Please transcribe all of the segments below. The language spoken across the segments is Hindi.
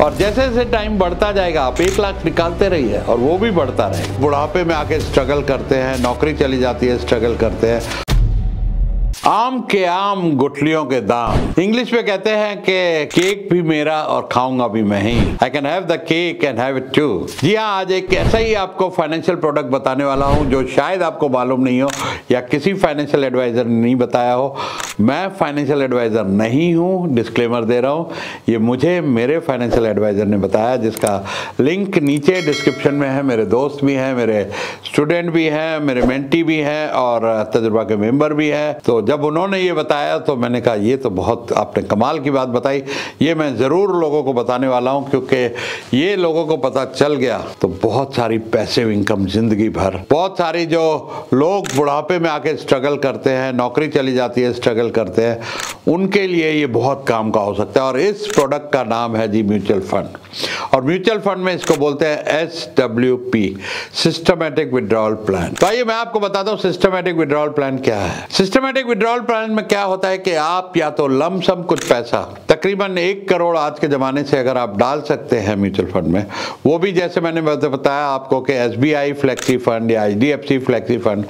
और जैसे जैसे टाइम बढ़ता जाएगा आप 1 लाख निकालते रहिए और वो भी बढ़ता रहे। बुढ़ापे में आके स्ट्रगल करते हैं, नौकरी चली जाती है, स्ट्रगल करते हैं। आम के आम गुठलियों के दाम। इंग्लिश में कहते हैं कि केक भी मेरा और खाऊंगा भी मैं ही। I can have the cake and have it too. जी हाँ, आज एक ऐसा ही आपको फाइनेंशियल प्रोडक्ट बताने वाला हूँ जो शायद आपको मालूम नहीं हो या किसी फाइनेंशियल एडवाइजर ने नहीं बताया हो। मैं फाइनेंशियल एडवाइजर नहीं हूँ, डिस्क्लेमर दे रहा हूँ। ये मुझे मेरे फाइनेंशियल एडवाइजर ने बताया, जिसका लिंक नीचे डिस्क्रिप्शन में है। मेरे दोस्त भी हैं, मेरे स्टूडेंट भी हैं, मेरे मेंटी भी हैं और तजुर्बा के मेंबर भी हैं। तो जब उन्होंने ये बताया तो मैंने कहा ये तो बहुत आपने कमाल की बात बताई, ये मैं ज़रूर लोगों को बताने वाला हूँ, क्योंकि ये लोगों को पता चल गया तो बहुत सारी पैसिव इनकम जिंदगी भर, बहुत सारी जो लोग बुढ़ापे में आके स्ट्रगल करते हैं, नौकरी चली जाती है, स्ट्रगल करते हैं, उनके लिए ये बहुत काम का हो सकता है। और इस प्रोडक्ट का नाम है जी म्यूचुअल फंड। और म्यूचुअल फंड में इसको बोलते हैं SWP, सिस्टमैटिक विड्रॉल प्लान। तो आइए मैं आपको बताता हूँ सिस्टमैटिक विड्रॉल प्लान क्या है। सिस्टमैटिक विड्रॉल प्लान में क्या होता है कि आप या तो लमसम कुछ पैसा, तकरीबन 1 करोड़ आज के ज़माने से अगर आप डाल सकते हैं म्यूचुअल फंड में, वो भी जैसे मैंने बताया आपको कि SBI फ्लेक्सी फंड या HDFC फ्लेक्सी फंड,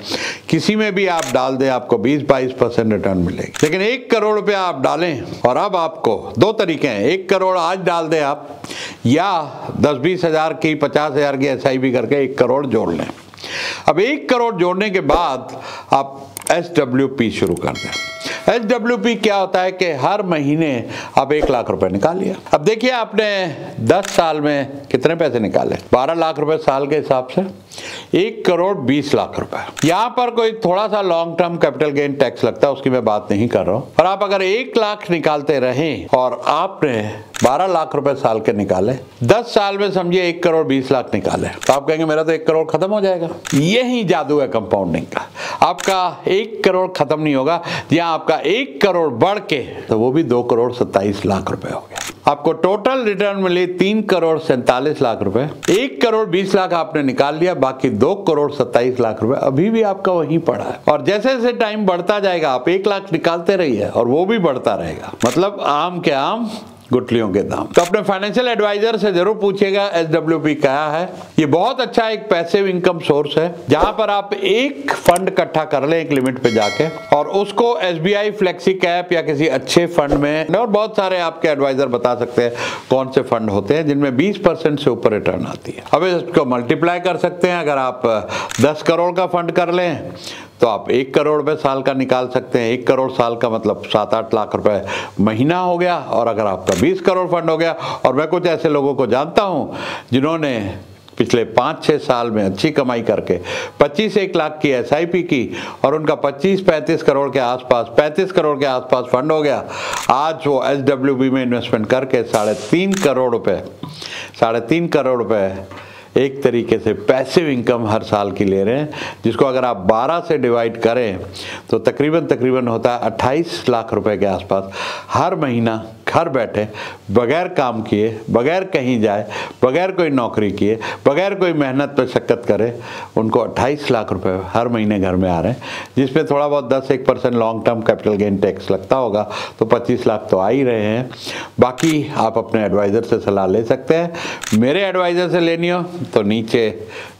किसी में भी आप डाल दें आपको 20-22% रिटर्न मिलेगी। लेकिन 1 करोड़ रुपया आप डालें और अब आपको 2 तरीके हैं। 1 करोड़ आज डाल दें आप, या 10-20 हज़ार की 50 हज़ार की SIP करके 1 करोड़ जोड़ लें। अब 1 करोड़ जोड़ने के बाद आप SWP शुरू कर दें। SWP क्या होता है कि हर महीने आप 1 लाख रुपए निकाल लिया। अब देखिए आपने 10 साल में कितने पैसे निकाले, 12 लाख रुपए साल के हिसाब से, 1 करोड़ 20 लाख रुपए। यहाँ पर कोई थोड़ा सा long term capital gain tax लगता है, उसकी मैं बात नहीं कर रहा हूँ। और आप अगर 1 लाख निकालते रहें और आपने 12 लाख रुपए साल के निकाले, 10 साल में समझिए 1 करोड़ 20 लाख निकाले, तो आप कहेंगे मेरा तो 1 करोड़ खत्म हो जाएगा। यही जादू है कंपाउंडिंग का। आपका 1 करोड़ खत्म नहीं होगा, यहाँ आपका 1 करोड़ बढ़ के तो वो भी 2 करोड़ 27 लाख रुपए हो गया। आपको टोटल रिटर्न मिले 3 करोड़ 47 लाख रुपए। 1 करोड़ 20 लाख आपने निकाल लिया, बाकी 2 करोड़ 27 लाख रुपए अभी भी आपका वहीं पड़ा है। और जैसे जैसे टाइम बढ़ता जाएगा आप 1 लाख निकालते रहिए और वो भी बढ़ता रहेगा। मतलब आम के आम गुठलियों के दाम। तो अपने फाइनेंशियल एडवाइजर से जरूर पूछिएगा SWP क्या है। ये बहुत अच्छा एक पैसिव इनकम सोर्स है, जहां पर आप एक फंड इकट्ठा कर लें एक लिमिट पे जाके, और उसको SBI फ्लेक्सी कैप या किसी अच्छे फंड में, और बहुत सारे आपके एडवाइजर बता सकते हैं कौन से फंड होते हैं जिनमें 20% से ऊपर रिटर्न आती है। अब इसको मल्टीप्लाई कर सकते हैं। अगर आप 10 करोड़ का फंड कर लें तो आप 1 करोड़ रुपए साल का निकाल सकते हैं। 1 करोड़ साल का मतलब 7-8 लाख रुपए महीना हो गया। और अगर आपका 20 करोड़ फंड हो गया, और मैं कुछ ऐसे लोगों को जानता हूं जिन्होंने पिछले 5-6 साल में अच्छी कमाई करके 25-1 लाख की SIP की और उनका 25-35 करोड़ के आसपास, 35 करोड़ के आसपास फंड हो गया। आज वो SWP में इन्वेस्टमेंट करके 3.5 करोड़ रुपए, 3.5 करोड़ रुपए एक तरीके से पैसिव इनकम हर साल की ले रहे हैं, जिसको अगर आप 12 से डिवाइड करें तो तकरीबन होता है 28 लाख रुपए के आसपास हर महीना, घर बैठे, बगैर काम किए, बगैर कहीं जाए, बगैर कोई नौकरी किए, बगैर कोई मेहनत पर शक्कत करे, उनको 28 लाख रुपए हर महीने घर में आ रहे हैं, जिसमें थोड़ा बहुत 10-1% long term capital gain tax लगता होगा, तो 25 लाख तो आ ही रहे हैं। बाकी आप अपने एडवाइज़र से सलाह ले सकते हैं। मेरे एडवाइज़र से लेनी हो तो नीचे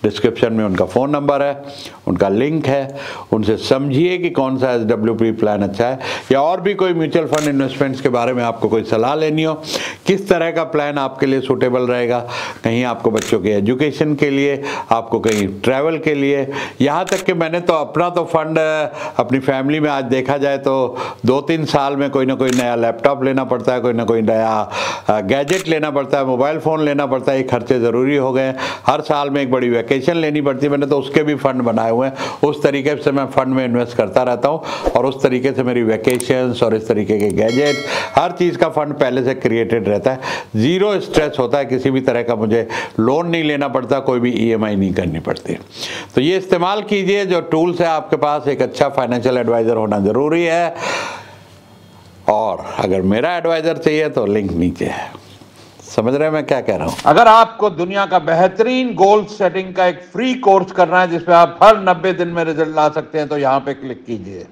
डिस्क्रिप्शन में उनका फ़ोन नंबर है, उनका लिंक है, उनसे समझिए कि कौन सा SWP प्लान अच्छा है, या और भी कोई म्यूचुअल फंड इन्वेस्टमेंट्स के बारे में आपको कोई सलाह लेनी हो, किस तरह का प्लान आपके लिए सूटेबल रहेगा, कहीं आपको बच्चों के एजुकेशन के लिए, आपको कहीं ट्रैवल के लिए, यहाँ तक कि मैंने तो अपना तो फंड अपनी फैमिली में आज देखा जाए तो 2-3 साल में कोई ना कोई नया लैपटॉप लेना पड़ता है, कोई ना कोई नया गैजेट लेना पड़ता है, मोबाइल फ़ोन लेना पड़ता है, ये खर्चे ज़रूरी हो गए। हर साल में एक बड़ी वैकेशन लेनी पड़ती है, मैंने तो उसके भी फंड बनाए हुए हैं। उस तरीके से मैं फंड में इन्वेस्ट करता रहता हूँ और उस तरीके से मेरी वैकेशंस और इस तरीके के गैजेट, हर चीज़ का फंड पहले से क्रिएटेड रहता है। ज़ीरो स्ट्रेस होता है, किसी भी तरह का मुझे लोन नहीं लेना पड़ता, कोई भी EMI नहीं करनी पड़ती। तो ये इस्तेमाल कीजिए जो टूल्स है आपके पास। एक अच्छा फाइनेंशियल एडवाइज़र होना ज़रूरी है, और अगर मेरा एडवाइज़र चाहिए तो लिंक नीचे है। समझ रहे हैं मैं क्या कह रहा हूं? अगर आपको दुनिया का बेहतरीन गोल सेटिंग का एक फ्री कोर्स करना है जिसमें आप हर 90 दिन में रिजल्ट ला सकते हैं, तो यहां पे क्लिक कीजिए।